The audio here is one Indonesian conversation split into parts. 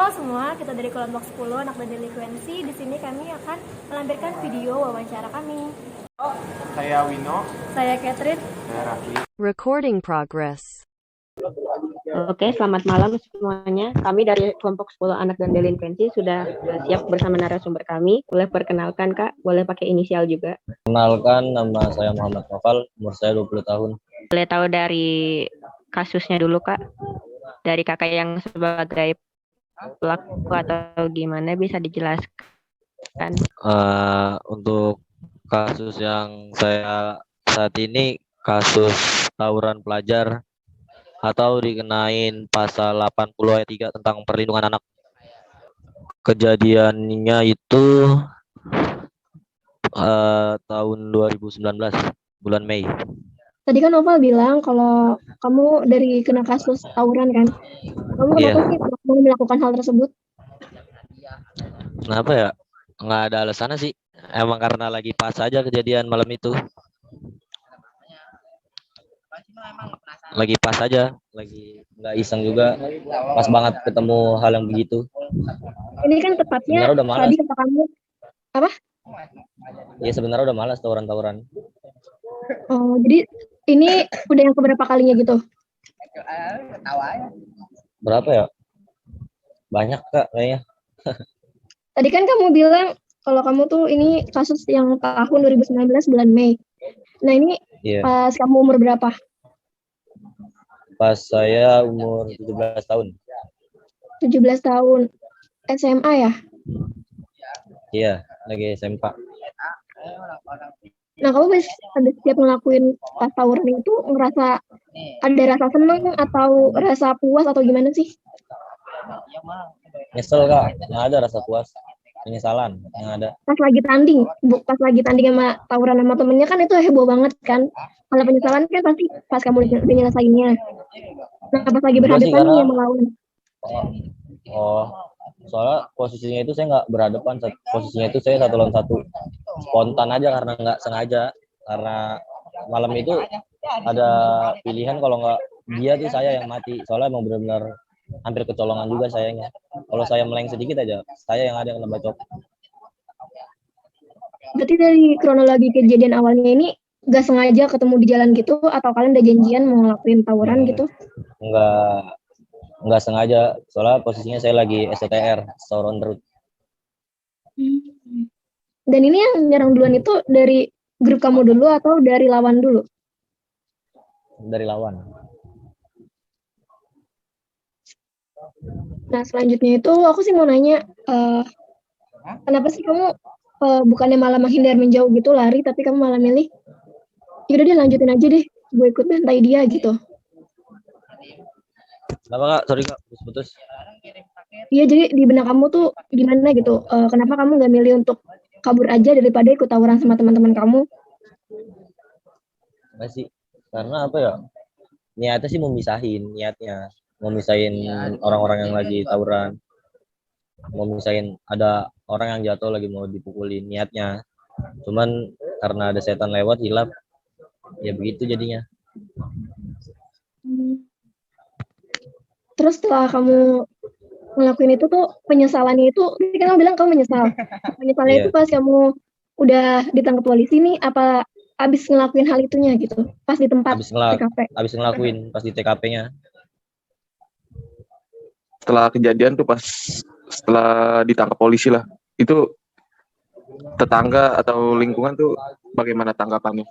Halo semua, kita dari kelompok 10 anak dan delinkuensi. Di sini kami akan melampirkan video wawancara kami. Saya Wino. Saya Catherine. Saya Raffi. Recording progress. Oke, selamat malam semuanya. Kami dari kelompok 10 anak dan delinkuensi sudah siap bersama narasumber kami. Boleh perkenalkan Kak, boleh pakai inisial juga. Kenalkan, nama saya Muhammad Noval, umur saya 20 tahun. Boleh tahu dari kasusnya dulu Kak? Dari kakak yang sebagai pelaku atau gimana, bisa dijelaskan? Untuk kasus yang saya saat ini, kasus tawuran pelajar atau dikenain pasal 80 ayat 3 tentang perlindungan anak. Kejadiannya itu tahun 2019, bulan Mei. Tadi kan Noval bilang kalau kamu dari kena kasus tawuran kan. Kamu kenapa sih mau melakukan hal tersebut? Kenapa ya? Nggak ada alasannya sih. Emang karena lagi pas aja kejadian malam itu. Lagi pas aja, lagi nggak iseng juga. Pas banget ketemu hal yang begitu. Ini kan tepatnya Sebenarnya udah malas. tadi kata kamu apa? Ya sebenarnya udah malas tawuran-tawuran. Oh, jadi ini udah yang keberapa kalinya gitu? Berapa ya? Banyak Kak kayaknya. Tadi kan kamu bilang kalau kamu tuh ini kasus yang tahun 2019 bulan Mei. Nah ini Iya. pas kamu umur berapa? Pas saya umur 17 tahun. 17 tahun. SMA ya? Iya, lagi SMK. Nah kamu habis setiap ngelakuin pas tawuran itu ngerasa ada rasa seneng atau rasa puas atau gimana sih? Nyesel Kak, nggak ada rasa puas. Penyesalan yang ada. Pas lagi tanding sama tawuran sama temennya kan itu heboh banget kan. Kalau penyesalan kan pasti pas kamu udah nyelesainnya. Nah pas lagi berhadapan nih yang melawan. Oh, soalnya posisinya itu saya nggak berhadapan. Posisinya itu saya 1 lawan 1. Spontan aja karena nggak sengaja. Karena malam itu ada pilihan kalau nggak dia tuh saya yang mati. Soalnya emang benar-benar hampir kecolongan juga sayanya. Kalau saya meleng sedikit aja, saya yang ada yang kena bacok. Berarti dari kronologi kejadian awalnya ini gak sengaja ketemu di jalan gitu atau kalian udah janjian mau ngelakuin tawuran gitu? Nggak sengaja. Soalnya posisinya saya lagi STR, store on route. Dan ini yang nyerang duluan itu dari grup kamu dulu atau dari lawan dulu? Dari lawan. Nah selanjutnya itu aku sih mau nanya, kenapa sih kamu bukannya malah menghindar menjauh gitu lari, tapi kamu malah milih, yaudah deh lanjutin aja deh, gue ikut bantai dia gitu. Kenapa Kak? Sorry Kak, putus-putus. Iya jadi di benak kamu tuh gimana gitu, kenapa kamu gak milih untuk kabur aja daripada ikut tawuran sama teman-teman kamu? Nggak sih, karena apa ya? Niatnya sih mau misahin, mau misahin orang-orang yang lagi tawuran, mau misahin ada orang yang jatuh lagi mau dipukulin niatnya. Cuman karena ada setan lewat hilap, ya begitu jadinya. Terus setelah kamu ngelakuin itu tuh penyesalannya itu, kan kamu bilang kamu menyesal. Penyesalannya itu pas kamu udah ditangkap polisi nih, apa abis ngelakuin hal itunya gitu, pas di tempat TKP? Abis ngelakuin pas di TKP-nya. Setelah kejadian tuh setelah ditangkap polisi lah, itu tetangga atau lingkungan tuh bagaimana tanggapannya?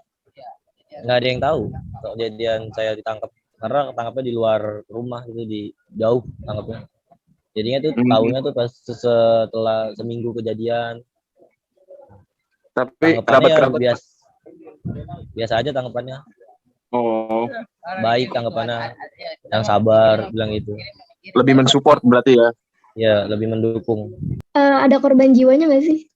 Nggak ada yang tahu kalau kejadian saya ditangkap, karena ketangkapnya di luar rumah gitu, di jauh tangkapnya. Jadinya tuh tahunya tuh pas setelah seminggu kejadian. Tapi kerabat biasa aja tanggapannya. Oh, Baik tanggapannya, yang sabar bilang gitu. lebih mensupport berarti ya? Ya, lebih mendukung. Ada korban jiwanya nggak sih?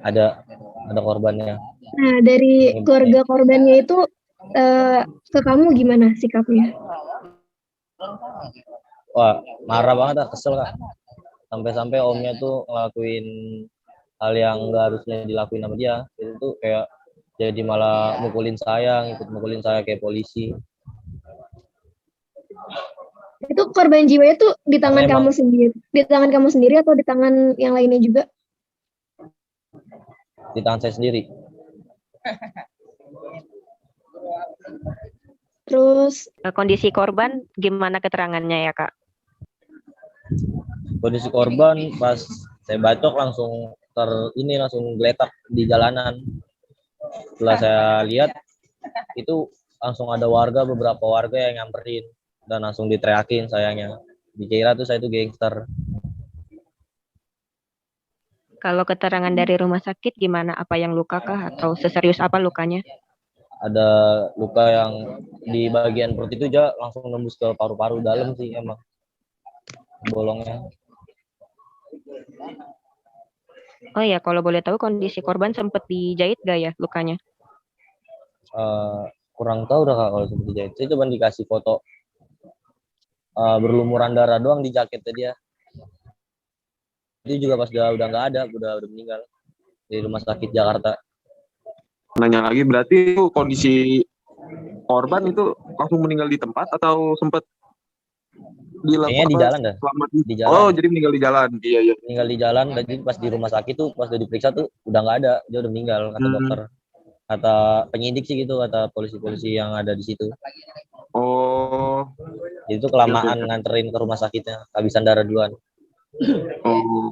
Ada korbannya. Nah dari keluarga korbannya itu ke kamu gimana sikapnya? Wah, marah banget, kesel Kak. Sampai-sampai omnya tuh ngelakuin hal yang nggak harusnya dilakuin sama dia. Itu tuh kayak jadi malah ikut mukulin saya kayak polisi. Itu Itu korban jiwanya tuh di tangan Karena kamu sendiri, di tangan kamu sendiri atau di tangan yang lainnya juga? di tangan saya sendiri. Terus Kondisi korban gimana keterangannya ya Kak? Kondisi korban pas saya bacok langsung langsung geletak di jalanan. Setelah saya lihat itu langsung ada beberapa warga yang nyamperin dan langsung diteriakin sayangnya. Dikira tuh saya tuh gangster. Kalau keterangan dari rumah sakit gimana? Apa yang luka kah atau seserius apa lukanya? Ada luka yang di bagian perut itu aja langsung nembus ke paru-paru dalam sih emang bolongnya. Oh ya, kalau boleh tahu kondisi korban sempat dijahit gak ya lukanya? Kurang tahu dah Kak kalau seperti jahit. Saya coba dikasih foto berlumuran darah doang di jaketnya dia. Itu juga pas udah nggak ada, udah meninggal di rumah sakit Jakarta. Nanya lagi, berarti itu kondisi korban itu langsung meninggal di tempat atau sempat Kayaknya di jalan dah. selamat Di jalan. Oh, jadi meninggal di jalan. Iya, iya. Meninggal di jalan, dan jadi pas di rumah sakit tuh pas udah diperiksa tuh udah nggak ada, dia udah meninggal kata dokter. Kata penyidik sih gitu, kata polisi-polisi yang ada di situ. Oh. Jadi itu kelamaan nganterin ke rumah sakitnya, kehabisan darah duluan. Oh.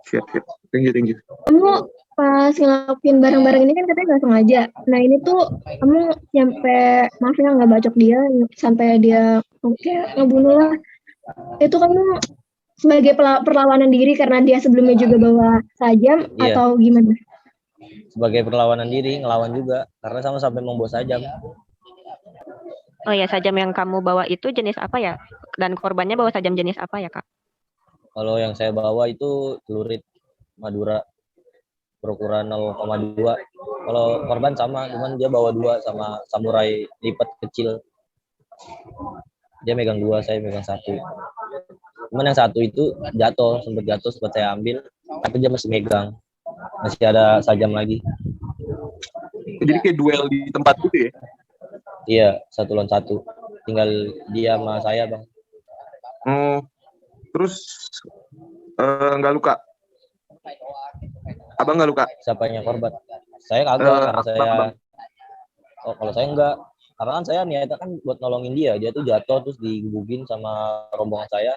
Siap. Thank you. kamu pas ngelakuin barang-barang ini kan katanya nggak sengaja. Nah ini tuh kamu sampai maaf ya nggak bacok dia sampai dia kayak ngebunuh lah. Itu kamu sebagai perlawanan diri karena dia sebelumnya juga bawa sajam Iya. atau gimana? Sebagai perlawanan diri, ngelawan juga karena sama sampai membawa sajam. Oh ya, sajam yang kamu bawa itu jenis apa ya? Dan korbannya bawa sajam jenis apa ya Kak? Kalau yang saya bawa itu celurit Madura berukuran 0,2. Kalau korban sama, cuman dia bawa 2 sama samurai lipat kecil. Dia megang 2, saya megang 1. Cuman yang 1 itu sempat saya ambil, tapi dia masih megang. Masih ada sajam lagi. Jadi kayak duel di tempat gitu ya? Iya, 1 lawan 1. Tinggal dia sama saya, Bang. Oh. Terus nggak luka? Abang nggak luka? Siapanya korban? Saya kagak karena saya. Abang. Oh, kalau saya enggak. Karena kan saya niatnya kan buat nolongin dia. Dia tuh jatuh terus digebukin sama rombongan saya.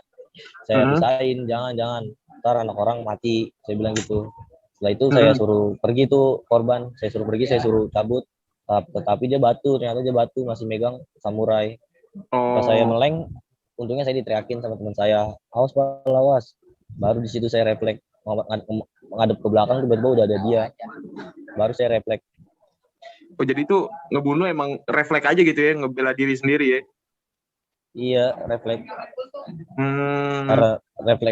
Saya pisahin, jangan. Ntar anak orang mati. Saya bilang gitu. Setelah itu saya suruh pergi tuh korban. Saya suruh cabut. Tetapi dia batu. Ternyata dia batu masih megang samurai. Pas saya meleng, untungnya saya diteriakin sama teman saya. Awas Pak, awas. Baru di situ saya refleks. Menghadap ke belakang tiba-tiba udah ada dia. Baru saya refleks. Oh, jadi itu ngebunuh emang refleks aja gitu ya, ngebela diri sendiri ya? Iya, refleks. Karena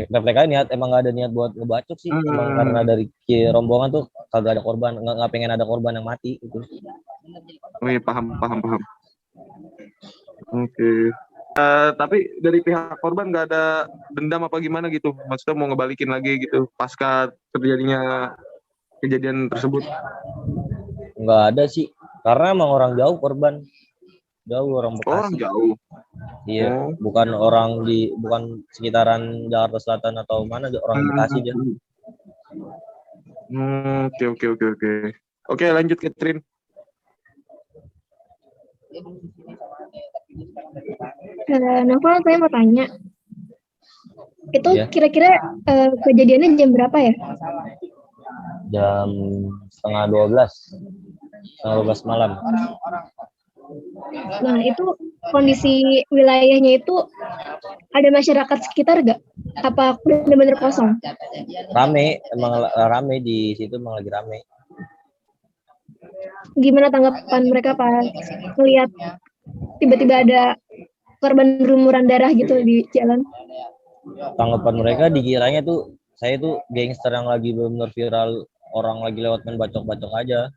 refleks aja emang gak ada niat buat ngebacok sih. Emang karena dari rombongan tuh kagak ada korban, nggak pengen ada korban yang mati gitu. Oh iya, paham. Oke. Tapi dari pihak korban nggak ada dendam apa gimana gitu? Maksudnya mau ngebalikin lagi gitu pasca terjadinya kejadian tersebut? Nggak ada sih, karena emang orang jauh korban. Jauh, orang Bekasi. Orang jauh. Iya, bukan sekitaran Jakarta Selatan atau mana, orang Bekasi aja. Oke. Oke, lanjut Catherine. Novel, saya mau tanya. Itu Iya. kira-kira kejadiannya jam berapa ya? Jam setengah 12 malam. Nah, itu kondisi wilayahnya itu ada masyarakat sekitar gak? Apa benar-benar kosong? Rame, emang rame di situ, emang lagi rame. Gimana tanggapan mereka pas ngelihat tiba-tiba ada korban berlumuran darah gitu di jalan? Tanggapan mereka dikiranya tuh saya tuh gangster yang lagi benar-benar viral, orang lagi lewat main bacok-bacok aja.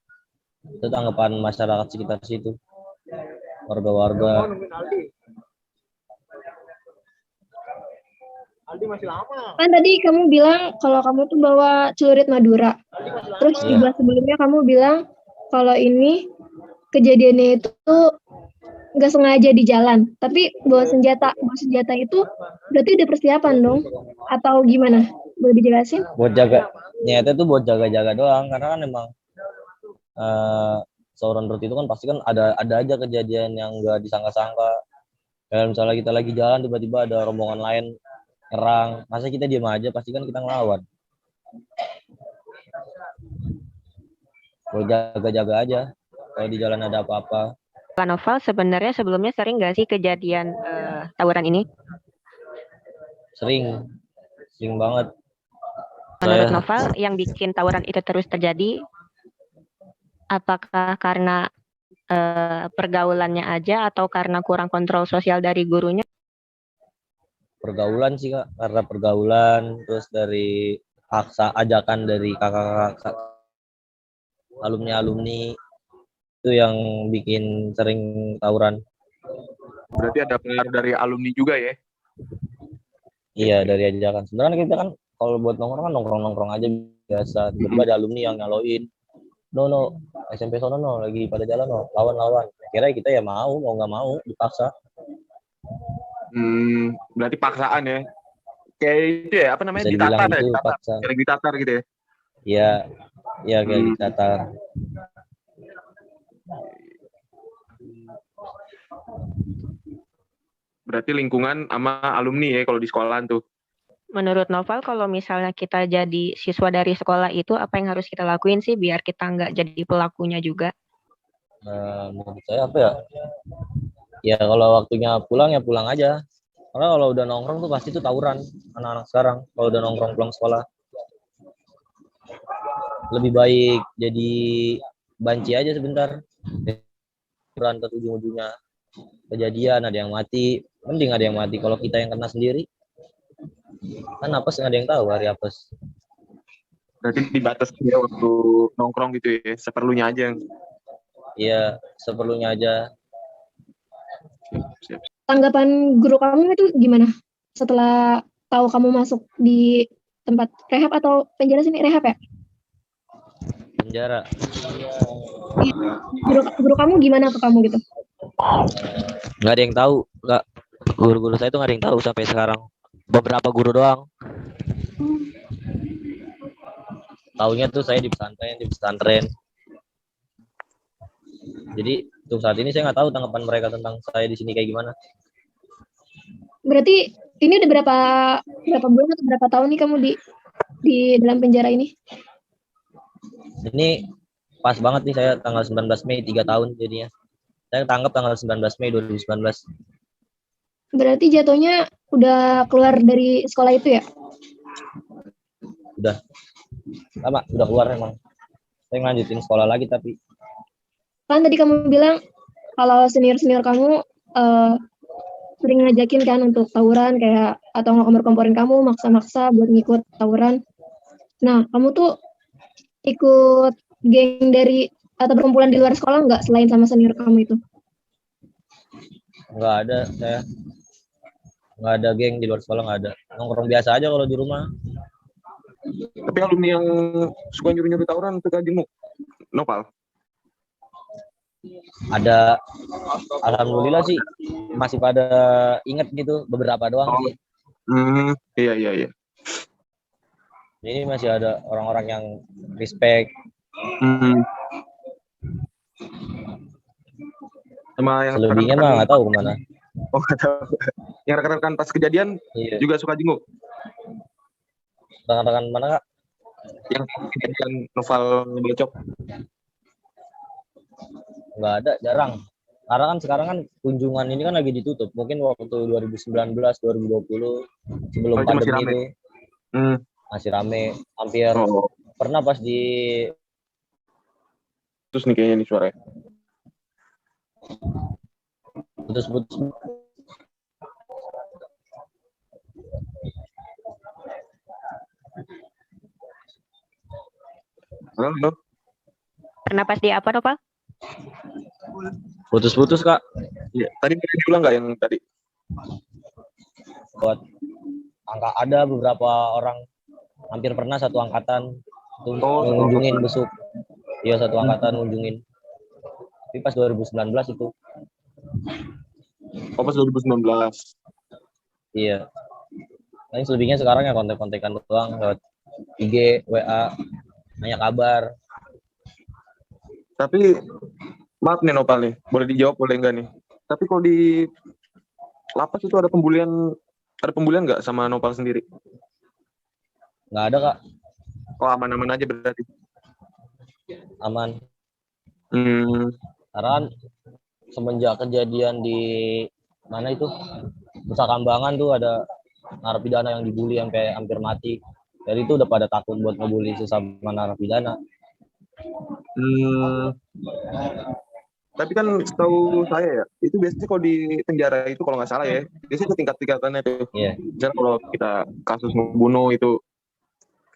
Itu tanggapan masyarakat sekitar situ, warga-warga. Kan tadi kamu bilang kalau kamu tuh bawa celurit Madura. Terus juga sebelumnya kamu bilang kalau ini kejadiannya itu nggak sengaja di jalan, tapi bawa senjata itu berarti udah persiapan dong, atau gimana? Boleh dijelasin? Buat jaga, niatnya tuh buat jaga-jaga doang, karena kan emang sauran road itu kan pasti kan ada aja kejadian yang nggak disangka-sangka. Kayak misalnya kita lagi jalan tiba-tiba ada rombongan lain nyerang, masa kita diam aja, pasti kan kita ngelawan. Buat jaga-jaga aja kalau di jalan ada apa-apa. Pak Noval, sebenarnya sebelumnya sering nggak sih kejadian tawuran ini? Sering banget. Menurut Saya Noval, yang bikin tawuran itu terus terjadi, apakah karena pergaulannya aja atau karena kurang kontrol sosial dari gurunya? pergaulan sih Kak, karena pergaulan, terus dari paksa ajakan dari kakak-kakak alumni itu yang bikin sering tawuran. Berarti ada pengaruh dari alumni juga ya? Iya, dari ajakan. Sebenarnya kita kan kalau buat nongkrong kan nongkrong aja biasa. Tiba-tiba ada alumni yang nyaloin. No, SMP sono no, lagi pada jalan no, lawan. Kira kita ya mau nggak mau, dipaksa. Berarti paksaan ya? Kayak itu ya, apa namanya? Bisa dibilang Ditatar ya? itu Ditatar. paksa. Kayak ditatar gitu ya? Iya kayak ditatar. Berarti lingkungan sama alumni ya kalau di sekolahan tuh. Menurut Noval, kalau misalnya kita jadi siswa dari sekolah itu, apa yang harus kita lakuin sih biar kita nggak jadi pelakunya juga? Menurut saya apa ya? Ya kalau waktunya pulang ya pulang aja. Karena kalau udah nongkrong tuh pasti tuh tawuran anak-anak sekarang. Kalau udah nongkrong pulang sekolah, lebih baik jadi banci aja sebentar. Berantem ujung-ujungnya kejadian ada yang mati. Mending ada yang mati. Kalau kita yang kena sendiri, kan apes nggak ada yang tahu hari apes. Berarti dibatasi ya waktu nongkrong gitu ya, seperlunya aja. Iya, seperlunya aja. Siap. Tanggapan guru kamu itu gimana setelah tahu kamu masuk di tempat rehab atau penjara sini, rehab ya? Penjara. Guru kamu gimana ke kamu gitu? Nggak ada yang tahu, nggak. Guru-guru saya tuh nggak ada yang tahu sampai sekarang. Beberapa guru doang. Taunya tuh saya di pesantren. Jadi untuk saat ini saya nggak tahu tanggapan mereka tentang saya di sini kayak gimana. Berarti ini udah berapa bulan atau berapa tahun nih kamu di dalam penjara ini? Ini pas banget nih saya tanggal 19 Mei 3 tahun jadinya. Saya tangkap tanggal 19 Mei 2019. Berarti jatuhnya udah keluar dari sekolah itu ya? Udah lama, udah keluar emang. Saya ngelanjutin sekolah lagi tapi Kan tadi kamu bilang kalau senior kamu sering ngajakin kan untuk tawuran kayak atau ngompor-komporin kamu maksa-maksa buat ngikut tawuran. Nah, kamu tuh ikut geng dari atau berkumpulan di luar sekolah nggak selain sama senior kamu itu? nggak ada, saya nggak ada geng di luar sekolah, nggak ada. Nongkrong biasa aja kalau di rumah. Tapi alumni yang suka nyuruh-nyuruh tawuran suka jenguk Nopal. Ada, alhamdulillah sih masih pada inget gitu, beberapa doang sih. Iya. Ini masih ada orang-orang yang respect. Sama yang Selebihnya mah nggak tahu kemana. Oh, nggak tahu. Yang rekan-rekan pas kejadian juga suka jenguk. Rekan-rekan mana Kak? Yang kejadian Noval ngebacok. Nggak ada, jarang. Karena kan sekarang kan kunjungan ini kan lagi ditutup. Mungkin waktu 2019, 2020 sebelum pandemi itu masih rame. Hampir pernah pas di terus nih kayaknya nih suaranya. putus-putus. Halo. Karena pas di apa, Nopal? Putus-putus Kak. Iya. Tadi boleh diulang nggak yang tadi? Buat angka ada beberapa orang hampir pernah satu angkatan tuh mengunjungin besuk. Iya, satu angkatan mengunjungin. Tapi pas 2019 itu Oh, pas 2019. Iya. Paling selebihnya sekarang ya kontek-kontekan doang lewat IG, WA, nanya kabar. Tapi maaf nih Nopal nih, boleh dijawab boleh enggak nih? Tapi kalau di lapas itu ada pembulian nggak sama Nopal sendiri? Nggak ada, Kak. Oh, aman-aman aja berarti. Aman. Hmm, Karena kan semenjak kejadian di mana itu Nusa Kambangan tuh ada narapidana yang dibully sampai hampir mati. Jadi itu udah pada takut buat ngebully sesama narapidana. hmm. Tapi kan setahu saya ya, itu biasanya kalau di penjara itu kalau nggak salah ya, biasanya itu tingkat-tingkatannya tuh. Iya. Misalnya kalau kita kasus membunuh itu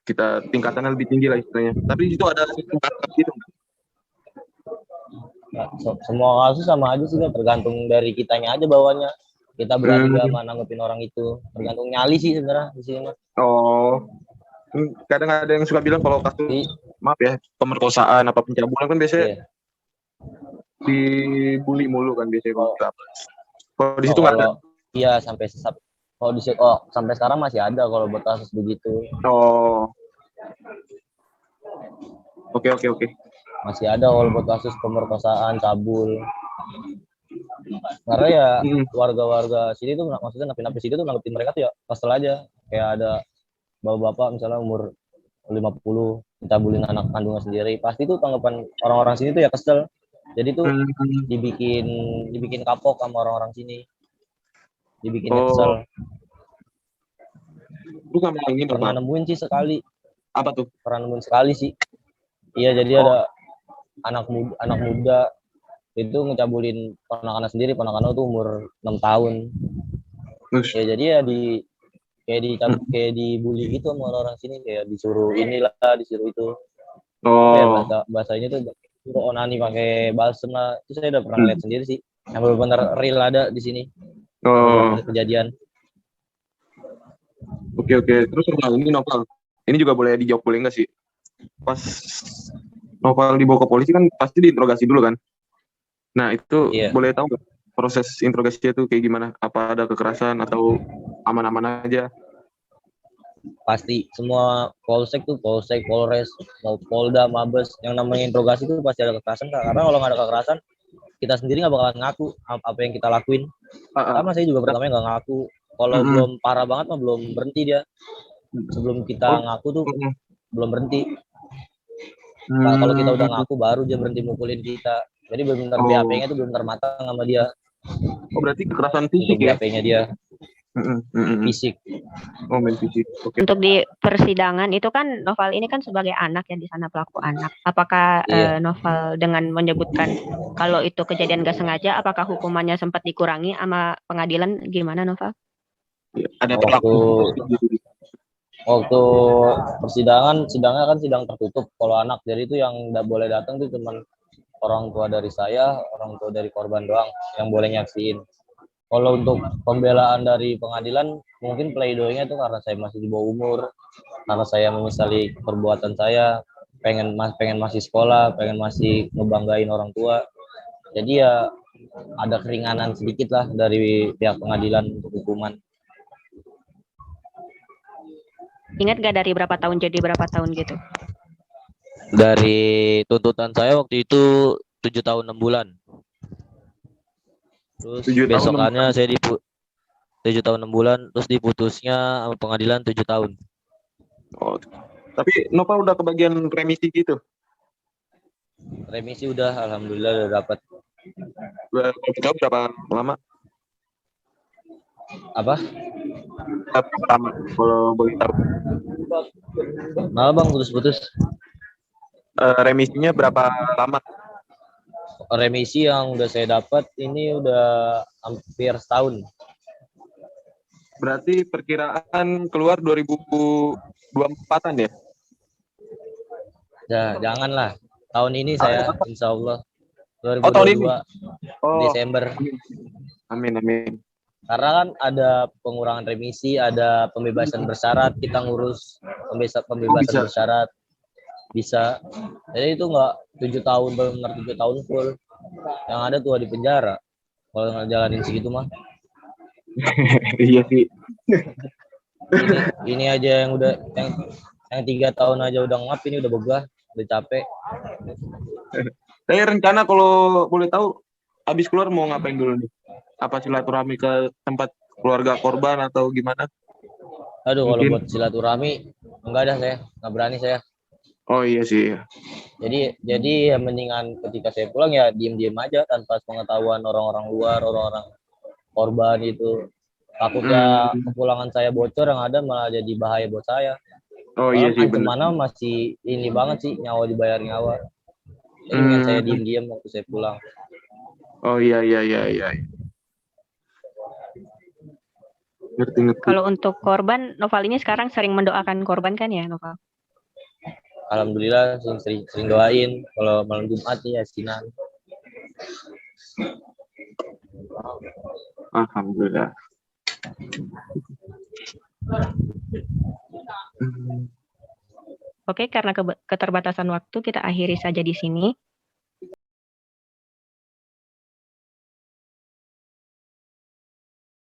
kita tingkatannya lebih tinggi lah istilahnya. Tapi itu ada tingkatan gitu. Nah, semua kasus sama aja sih, Kak. Tergantung dari kitanya aja bawahnya. Kita berani nggak nanggepin orang itu. Tergantung nyali sih sebenarnya di sini. Oh, kadang ada yang suka bilang kalau kasus maaf ya pemerkosaan apa pencabulan kan biasanya Iya. dibully mulu kan biasanya kalau di situ nggak ada. Iya, sampai kalau di sampai sekarang masih ada kalau buat kasus begitu. Oh, oke. Masih ada kalau buat kasus pemerkosaan, cabul. Karena ya warga-warga sini tuh maksudnya napi-napi sini tuh nanggepin mereka tuh ya kesel aja. Kayak ada bapak-bapak misalnya umur 50 dicabulin anak kandungnya sendiri. Pasti tuh tanggapan orang-orang sini tuh ya kesel. Jadi tuh dibikin kapok sama orang-orang sini. Dibikin kesel. Lu sama ini Pernah nemuin sih sekali. Apa tuh? Pernah nemuin sekali sih. Iya, jadi ada anak muda itu ngecabulin ponakannya sendiri. Ponakannya tuh umur 6 tahun. Ya jadi ya kayak dibully gitu sama orang sini, kayak disuruh inilah, disuruh itu. Ya, bahasanya tuh suruh onani pakai balsem lah. Itu saya udah pernah lihat sendiri sih. Yang benar-benar real ada di sini. Kejadian. Oke. Terus ini Novel. Ini juga boleh dijawab boleh nggak sih? Pas Novel dibawa ke polisi kan pasti diinterogasi dulu kan? Nah itu boleh tahu nggak proses interogasinya itu kayak gimana? Apa ada kekerasan atau aman-aman aja? Pasti semua polsek, polres, mau Polda, Mabes, yang namanya interogasi itu pasti ada kekerasan, Kak. Karena kalau nggak ada kekerasan, kita sendiri nggak bakalan ngaku apa yang kita lakuin. Sama saya juga pertamanya nggak ngaku. Kalau belum parah banget mah belum berhenti dia. Sebelum kita ngaku tuh belum berhenti. Nah, kalau kita udah ngaku baru dia berhenti mukulin kita. Jadi benar-benar BAP-nya tuh benar matang sama dia. Oh, berarti kekerasan fisik ya? BAP-nya dia. Fisik. Oh, main fisik. Okay. Untuk di persidangan itu kan Noval ini kan sebagai anak yang di sana pelaku anak. Apakah Noval dengan menyebutkan kalau itu kejadian gak sengaja, apakah hukumannya sempat dikurangi sama pengadilan? Gimana Noval? Ada waktu sidangnya kan sidang tertutup. Kalau anak, jadi itu yang nggak boleh datang tuh cuman orang tua dari saya, orang tua dari korban doang yang boleh nyaksiin. Kalau untuk pembelaan dari pengadilan, mungkin pleidoinya itu karena saya masih di bawah umur, karena saya menyesali perbuatan saya, pengen masih sekolah, pengen masih ngebanggain orang tua. Jadi ya ada keringanan sedikit lah dari pihak pengadilan untuk hukuman. Ingat gak dari berapa tahun jadi berapa tahun gitu? Dari tuntutan saya waktu itu 7 tahun 6 bulan. Terus besokannya saya 7 tahun 6 bulan, terus diputusnya sama pengadilan 7 tahun. Oh, tapi Nova udah kebagian remisi gitu? Remisi udah, alhamdulillah udah dapat. Berapa lama? Apa? Pertama, kalau boleh tahu. Malah Bang, putus-putus. Remisinya berapa lama? Remisi yang udah saya dapat ini udah hampir setahun. Berarti perkiraan keluar 2024-an ya? Ya, janganlah. Tahun ini saya insya Allah 2022 tahun ini. Desember. Amin. Karena kan ada pengurangan remisi, ada pembebasan bersyarat, kita ngurus pembebasan bersyarat bisa. Jadi itu enggak 7 tahun benar 7 tahun full. Yang ada tuh di penjara. kalau ngejalanin segitu mah. Iya sih. Ini aja yang udah yang 3 tahun aja udah ngap, ini udah begah, udah capek. Saya rencana kalau boleh tahu habis keluar mau ngapain dulu nih? Apa silaturahmi ke tempat keluarga korban atau gimana? Aduh, kalau Mungkin. buat silaturahmi enggak ada, saya nggak berani saya. Oh iya sih. Jadi ya mendingan ketika saya pulang ya diem-diem aja tanpa pengetahuan orang-orang luar, orang-orang korban itu. Takutnya kepulangan saya bocor, yang ada malah jadi bahaya buat saya. Oh iya Orang sih benar. ancamannya masih ini banget sih, nyawa dibayar nyawa. Jadi mendingan saya diem-diem waktu saya pulang. Oh iya. Ngerti. Kalau untuk korban, Noval ini sekarang sering mendoakan korban kan ya, Noval? Alhamdulillah sering doain kalau malam Jumat ya yasinan. Alhamdulillah. Oke, karena keterbatasan waktu kita akhiri saja di sini.